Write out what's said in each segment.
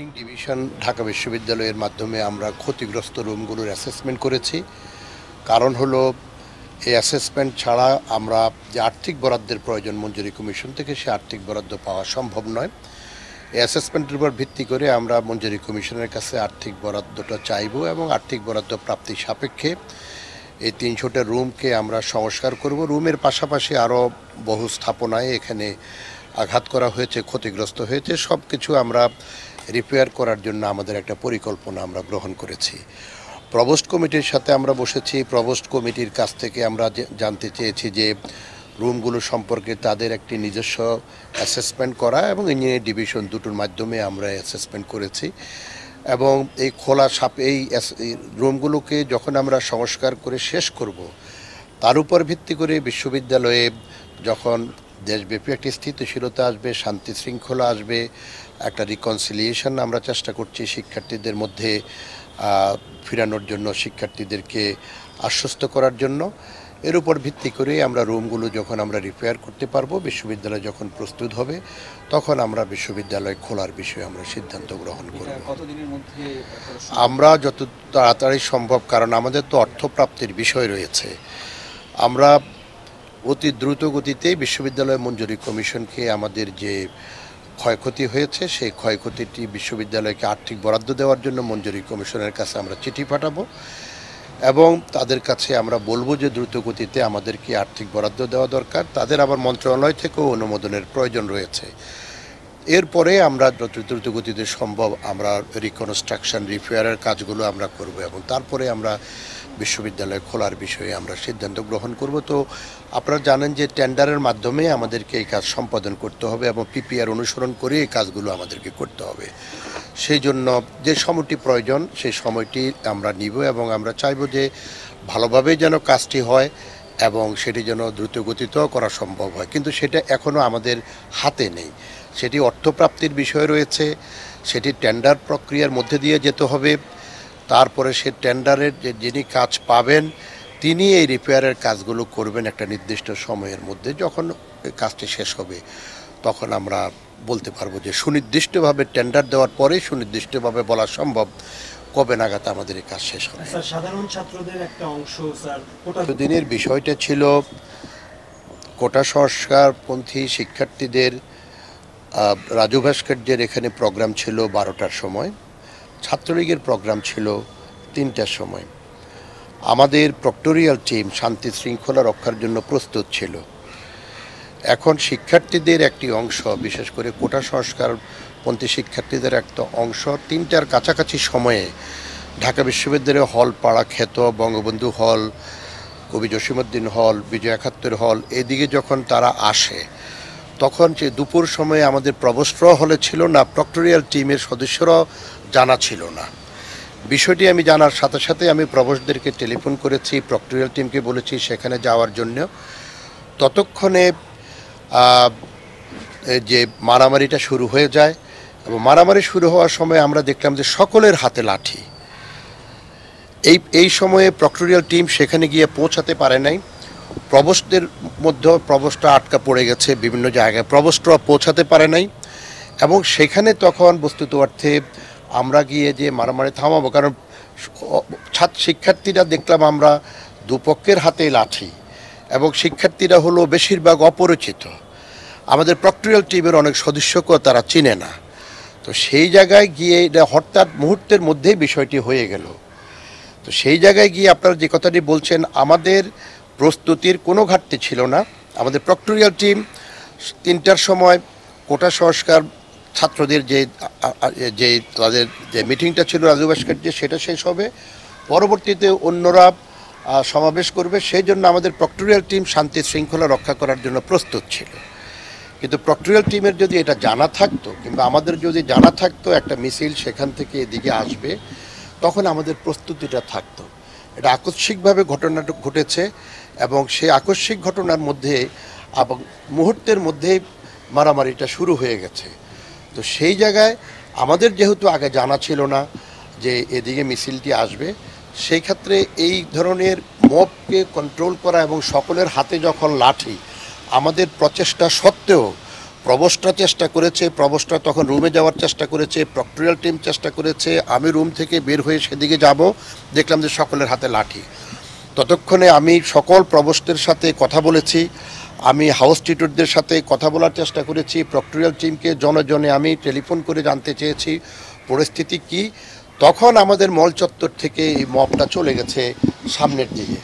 Engineering division Dhaka বিশ্ববিদ্যালয়ের মাধ্যমে আমরা ক্ষতিগ্রস্ত রুমগুলোর অ্যাসেসমেন্ট করেছি। কারণ হলো এই অ্যাসেসমেন্ট ছাড়া আমরা যে আর্থিক বরাদ্দের প্রয়োজন মঞ্জুরি কমিশন থেকে সে আর্থিক বরাদ্দ পাওয়া সম্ভব নয়। এই অ্যাসেসমেন্টের উপর ভিত্তি করে আমরা মঞ্জুরি কমিশনের কাছে আর্থিক বরাদ্দটা চাইব এবং আর্থিক বরাদ্দ প্রাপ্তি সাপেক্ষে এই ৩০০টা রুমকে আমরা সংস্কার করব। রুমের পাশাপাশি আরও বহু স্থাপনায় এখানে আঘাত করা হয়েছে, ক্ষতিগ্রস্ত হয়েছে, সব কিছু আমরা রিপেয়ার করার জন্য আমাদের একটা পরিকল্পনা আমরা গ্রহণ করেছি। প্রভোস্ট কমিটির সাথে আমরা বসেছি। প্রভোস্ট কমিটির কাছ থেকে আমরা জানতে চেয়েছি যে রুমগুলো সম্পর্কে তাদের একটি নিজস্ব অ্যাসেসমেন্ট করা এবং ইঞ্জিনিয়ারিং ডিভিশন দুটোর মাধ্যমে আমরা অ্যাসেসমেন্ট করেছি এবং এই খোলা এই রুমগুলোকে যখন আমরা সংস্কার করে শেষ করব তার উপর ভিত্তি করে বিশ্ববিদ্যালয়ে যখন দেশব্যাপী একটি স্থিতিশীলতা আসবে, শান্তি শৃঙ্খলা আসবে, একটা রিকনসিলিয়েশন আমরা চেষ্টা করছি শিক্ষার্থীদের মধ্যে ফিরানোর জন্য, শিক্ষার্থীদেরকে আশ্বস্ত করার জন্য। এর উপর ভিত্তি করে আমরা রুমগুলো যখন আমরা রিপেয়ার করতে পারবো, বিশ্ববিদ্যালয় যখন প্রস্তুত হবে, তখন আমরা বিশ্ববিদ্যালয় খোলার বিষয়ে আমরা সিদ্ধান্ত গ্রহণ করব। আমরা যত তাড়াতাড়ি সম্ভব, কারণ আমাদের তো অর্থপ্রাপ্তির বিষয় রয়েছে, আমরা অতি দ্রুত গতিতে বিশ্ববিদ্যালয় মঞ্জুরি কমিশনকে আমাদের যে ক্ষয়ক্ষতি হয়েছে সেই ক্ষয়ক্ষতিটি বিশ্ববিদ্যালয়কে আর্থিক বরাদ্দ দেওয়ার জন্য মঞ্জুরি কমিশনের কাছে আমরা চিঠি পাঠাবো এবং তাদের কাছে আমরা বলবো যে দ্রুত গতিতে আমাদেরকে আর্থিক বরাদ্দ দেওয়া দরকার। তাদের আবার মন্ত্রণালয় থেকেও অনুমোদনের প্রয়োজন রয়েছে। এরপরে আমরা যত দ্রুত গতিতে সম্ভব আমরা রিকনস্ট্রাকশন, রিপেয়ারের কাজগুলো আমরা করব এবং তারপরে আমরা বিশ্ববিদ্যালয় খোলার বিষয়ে আমরা সিদ্ধান্ত গ্রহণ করব। তো আপনারা জানেন যে টেন্ডারের মাধ্যমে আমাদেরকে এই কাজ সম্পাদন করতে হবে এবং পিপিআর অনুসরণ করে এই কাজগুলো আমাদেরকে করতে হবে। সেই জন্য যে সময়টি প্রয়োজন সেই সময়টি আমরা নিব এবং আমরা চাইব যে ভালোভাবে যেন কাজটি হয় এবং সেটি যেন দ্রুত গতিতেও করা সম্ভব হয়। কিন্তু সেটা এখনও আমাদের হাতে নেই, সেটি অর্থপ্রাপ্তির বিষয় রয়েছে, সেটি টেন্ডার প্রক্রিয়ার মধ্যে দিয়ে যেতে হবে। তারপরে সে টেন্ডারের যিনি কাজ পাবেন তিনি এই রিপেয়ারের কাজগুলো করবেন একটা নির্দিষ্ট সময়ের মধ্যে। যখন কাজটি শেষ হবে তখন আমরা বলতে পারবো যে সুনির্দিষ্টভাবে টেন্ডার দেওয়ার পরে সুনির্দিষ্টভাবে বলা সম্ভব কবে নাগাদ আমাদের এই কাজ শেষ হবে। সাধারণ ছাত্রদের একটা অংশ দিনের বিষয়টা ছিল কোটা সংস্কারপন্থী শিক্ষার্থীদের রাজু ভাস্কর্যের এখানে প্রোগ্রাম ছিল 12টার সময়, ছাত্রলীগের প্রোগ্রাম ছিল 3টার সময়। আমাদের প্রক্টোরিয়াল টিম শান্তি শৃঙ্খলা রক্ষার জন্য প্রস্তুত ছিল। এখন শিক্ষার্থীদের একটি অংশ, বিশেষ করে কোটা সংস্কারপন্থী শিক্ষার্থীদের একটা অংশ 3টার কাছাকাছি সময়ে ঢাকা বিশ্ববিদ্যালয় হল পাড়া খ্যাত বঙ্গবন্ধু হল, কবি জসিমউদ্দিন হল, বিজয় একাত্তর হল এদিকে যখন তারা আসে তখন যে দুপুর সময়ে আমাদের প্রভোস্টরাও হলে ছিল না, প্রক্টোরিয়াল টিমের সদস্যরাও জানা ছিল না। বিষয়টি আমি জানার সাথে সাথে আমি প্রভোস্টদেরকে টেলিফোন করেছি, প্রক্টোরিয়াল টিমকে বলেছি সেখানে যাওয়ার জন্য। ততক্ষণে যে মারামারিটা শুরু হয়ে যায় এবং মারামারি শুরু হওয়ার সময় আমরা দেখলাম যে সকলের হাতে লাঠি। এই সময়ে প্রক্টোরিয়াল টিম সেখানে গিয়ে পৌঁছাতে পারে নাই। প্রভোস্টদের মধ্যে প্রভোস্টরা আটকা পড়ে গেছে বিভিন্ন জায়গায়, প্রভোস্টরা পৌঁছাতে পারে নাই এবং সেখানে তখন বস্তুত অর্থে আমরা গিয়ে যে মারামারি থামাবো, কারণ শিক্ষার্থীরা দেখলাম আমরা দুপক্ষের হাতে লাঠি এবং শিক্ষার্থীরা হলো বেশিরভাগ অপরিচিত, আমাদের প্রক্টোরিয়াল টিমের অনেক সদস্যকেও তারা চিনে না। তো সেই জায়গায় গিয়ে এটা হঠাৎ মুহূর্তের মধ্যেই বিষয়টি হয়ে গেল। তো সেই জায়গায় গিয়ে আপনারা যে কথাটি বলছেন, আমাদের প্রস্তুতির কোনো ঘাটতি ছিল না। আমাদের প্রক্টোরিয়াল টিম 3টার সময় কোটা সংস্কার ছাত্রদের যে তাদের যে মিটিংটা ছিল রাজু ভাস্কর্যে সেটা শেষ হবে, পরবর্তীতে অন্যরা সমাবেশ করবে, সেই জন্য আমাদের প্রক্টোরিয়াল টিম শান্তি শৃঙ্খলা রক্ষা করার জন্য প্রস্তুত ছিল। কিন্তু প্রক্টোরিয়াল টিমের যদি এটা জানা থাকতো কিংবা আমাদের যদি জানা থাকতো একটা মিছিল সেখান থেকে এদিকে আসবে, তখন আমাদের প্রস্তুতিটা থাকতো। এটা আকস্মিকভাবে ঘটনাটা ঘটেছে এবং সেই আকস্মিক ঘটনার মধ্যে এবং মুহূর্তের মধ্যেই মারামারিটা শুরু হয়ে গেছে। তো সেই জায়গায় আমাদের যেহেতু আগে জানা ছিল না যে এদিকে মিছিলটি আসবে, সেই ক্ষেত্রে এই ধরনের মবকে কন্ট্রোল করা এবং সকলের হাতে যখন লাঠি, আমাদের প্রচেষ্টা সত্ত্বেও প্রভোস্টরা চেষ্টা করেছে, প্রভোস্টরা তখন রুমে যাওয়ার চেষ্টা করেছে, প্রক্টোরিয়াল টিম চেষ্টা করেছে, আমি রুম থেকে বের হয়ে সেদিকে যাব, দেখলাম যে সকলের হাতে লাঠি। ততক্ষণে আমি সকল প্রভোস্টের সাথে কথা বলেছি, আমি হাউস টিউটরদের সাথে কথা বলার চেষ্টা করেছি, প্রক্টোরিয়াল টিমকে জনে আমি টেলিফোন করে জানতে চেয়েছি পরিস্থিতি কি। তখন আমাদের মল চত্বর থেকে এই মবটা চলে গেছে সামনের দিকে।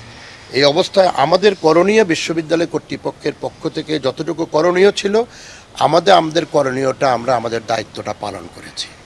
এই অবস্থায় আমাদের করণীয়, বিশ্ববিদ্যালয় কর্তৃপক্ষের পক্ষ থেকে যতটুকু করণীয় ছিল, আমাদের করণীয়টা আমরা আমাদের দায়িত্বটা পালন করেছি।